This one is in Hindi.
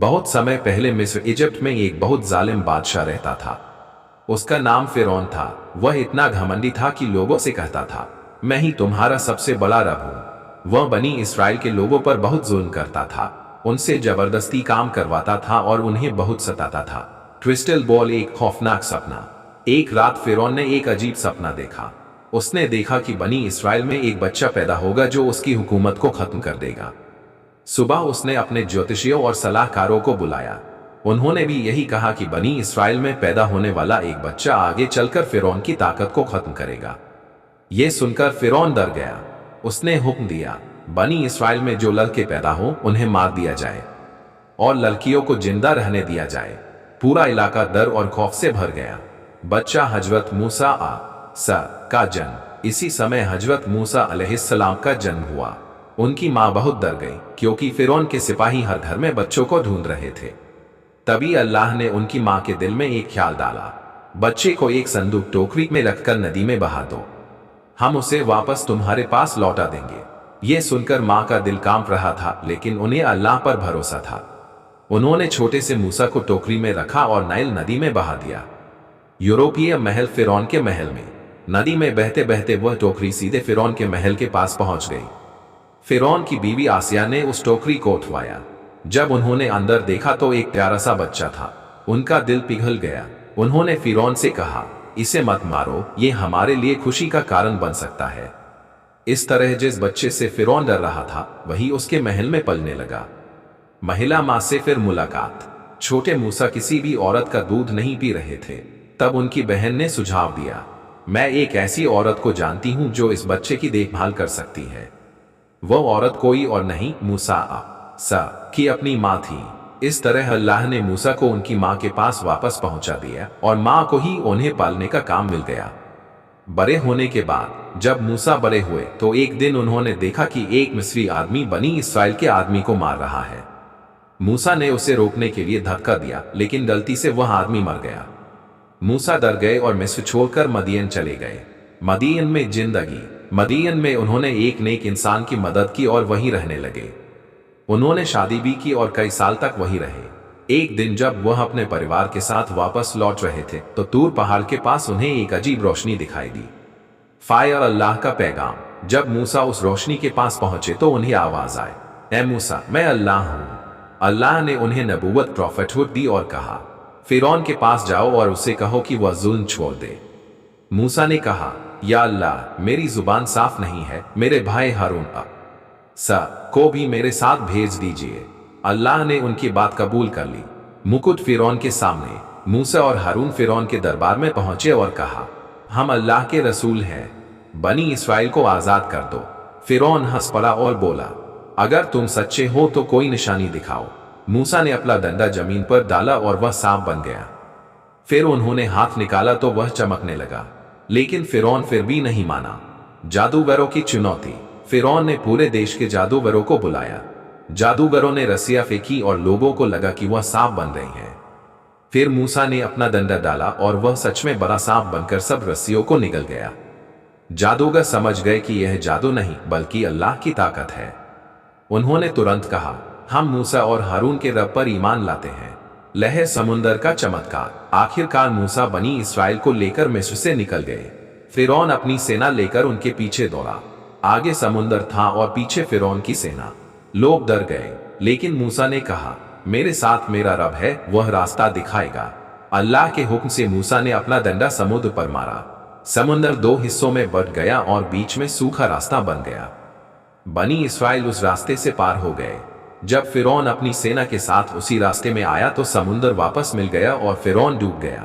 बहुत समय पहले मिस्र इजिप्ट में एक बहुत जालिम बादशाह रहता था। उसका नाम फिरौन था। वह इतना घमंडी था कि लोगों से कहता था, मैं ही तुम्हारा सबसे बड़ा रब हूं। वह बनी इसराइल के लोगों पर बहुत जुल्म करता था, उनसे जबरदस्ती काम करवाता था और उन्हें बहुत सताता था। क्रिस्टल बॉल एक खौफनाक सपना। एक रात फिरौन ने एक अजीब सपना देखा। उसने देखा कि बनी इसराइल में एक बच्चा पैदा होगा जो उसकी हुकूमत को खत्म कर देगा। सुबह उसने अपने ज्योतिषियों और सलाहकारों को बुलाया। उन्होंने भी यही कहा कि बनी इसराइल में पैदा होने वाला एक बच्चा आगे चलकर फिरौन की ताकत को खत्म करेगा। यह सुनकर फिरौन डर गया। उसने हुक्म दिया, बनी इसराइल में जो लड़के पैदा हो उन्हें मार दिया जाए और लड़कियों को जिंदा रहने दिया जाए। पूरा इलाका डर और खौफ से भर गया। बच्चा हजरत मूसा का जन्म। इसी समय हजरत मूसा अलैहिस्सलाम का जन्म हुआ। उनकी मां बहुत डर गई क्योंकि फिरौन के सिपाही हर घर में बच्चों को ढूंढ रहे थे। तभी अल्लाह ने उनकी मां के दिल में एक ख्याल डाला, बच्चे को एक संदूक टोकरी में रखकर नदी में बहा दो, हम उसे वापस तुम्हारे पास लौटा देंगे। यह सुनकर मां का दिल कांप रहा था, लेकिन उन्हें अल्लाह पर भरोसा था। उन्होंने छोटे से मूसा को टोकरी में रखा और नाइल नदी में बहा दिया। यूरोपीय महल फिरौन के महल में। नदी में बहते बहते वह टोकरी सीधे फिरौन के महल के पास पहुंच गई। फिरौन की बीवी आसिया ने उस टोकरी को उठवाया। जब उन्होंने अंदर देखा तो एक प्यारा सा बच्चा था। उनका दिल पिघल गया। उन्होंने फिरौन से कहा, इसे मत मारो, ये हमारे लिए खुशी का कारण बन सकता है। इस तरह जिस बच्चे से फिरौन डर रहा था वही उसके महल में पलने लगा। महिला मां से फिर मुलाकात। छोटे मूसा किसी भी औरत का दूध नहीं पी रहे थे। तब उनकी बहन ने सुझाव दिया, मैं एक ऐसी औरत को जानती हूं जो इस बच्चे की देखभाल कर सकती है। वह औरत कोई और नहीं, मूसा की अपनी मां थी। इस तरह अल्लाह ने मूसा को उनकी मां के पास वापस पहुंचा दिया और मां को ही उन्हें पालने का काम मिल गया। बड़े होने के बाद जब मूसा बड़े हुए तो एक दिन उन्होंने देखा कि एक मिस्री आदमी बनी इसराइल के आदमी को मार रहा है। मूसा ने उसे रोकने के लिए धक्का दिया, लेकिन गलती से वह आदमी मर गया। मूसा डर गए और मिस्र छोड़कर मदीन चले गए। मदीन में उन्होंने एक नेक इंसान की मदद की और वहीं रहने लगे। उन्होंने शादी भी की और कई साल तक वहीं रहे। एक दिन जब वह अपने परिवार के साथ वापस लौट रहे थे तो तूर पहाड़ के पास उन्हें एक अजीब रोशनी दिखाई दी। फायर अल्लाह का पैगाम। जब मूसा उस रोशनी के पास पहुंचे तो उन्हें आवाज आए, ए मूसा, मैं अल्लाह हूं। अल्लाह ने उन्हें नबूवत प्रॉफिटहुड दी और कहा, फिरौन के पास जाओ और उसे कहो कि वह जुल्म छोड़ दे। मूसा ने कहा, या अल्लाह, मेरी जुबान साफ नहीं है, मेरे भाई हारून को भी मेरे साथ भेज दीजिए। अल्लाह ने उनकी बात कबूल कर ली। मुकुट फिरौन के सामने। मूसा और हारून फिरौन के दरबार में पहुंचे और कहा, हम अल्लाह के रसूल हैं, बनी इसराइल को आजाद कर दो। फिरौन हंस पड़ा और बोला, अगर तुम सच्चे हो तो कोई निशानी दिखाओ। मूसा ने अपना डंडा जमीन पर डाला और वह सांप बन गया। फिर उन्होंने हाथ निकाला तो वह चमकने लगा, लेकिन फिरौन फिर भी नहीं माना। जादूगरों की चुनौती। फिरौन ने पूरे देश के जादूगरों को बुलाया। जादूगरों ने रस्सियां फेंकी और लोगों को लगा कि वह सांप बन रही हैं। फिर मूसा ने अपना डंडा डाला और वह सच में बड़ा सांप बनकर सब रस्सियों को निगल गया। जादूगर समझ गए कि यह जादू नहीं बल्कि अल्लाह की ताकत है। उन्होंने तुरंत कहा, हम मूसा और हारून के रब पर ईमान लाते हैं। लहर समुंदर का चमत्कार। आखिरकार मूसा बनी इसराइल को लेकर मिस्र से निकल गए। फिरौन अपनी सेना लेकर उनके पीछे दौड़ा। आगे समुंदर था और पीछे फिरौन की सेना। लोग डर गए, लेकिन मूसा ने कहा, मेरे साथ मेरा रब है, वह रास्ता दिखाएगा। अल्लाह के हुक्म से मूसा ने अपना डंडा समुद्र पर मारा। समुंदर दो हिस्सों में बंट गया और बीच में सूखा रास्ता बन गया। बनी इसराइल उस रास्ते से पार हो गए। जब फिरौन अपनी सेना के साथ उसी रास्ते में आया तो समुंदर वापस मिल गया और फिरौन डूब गया।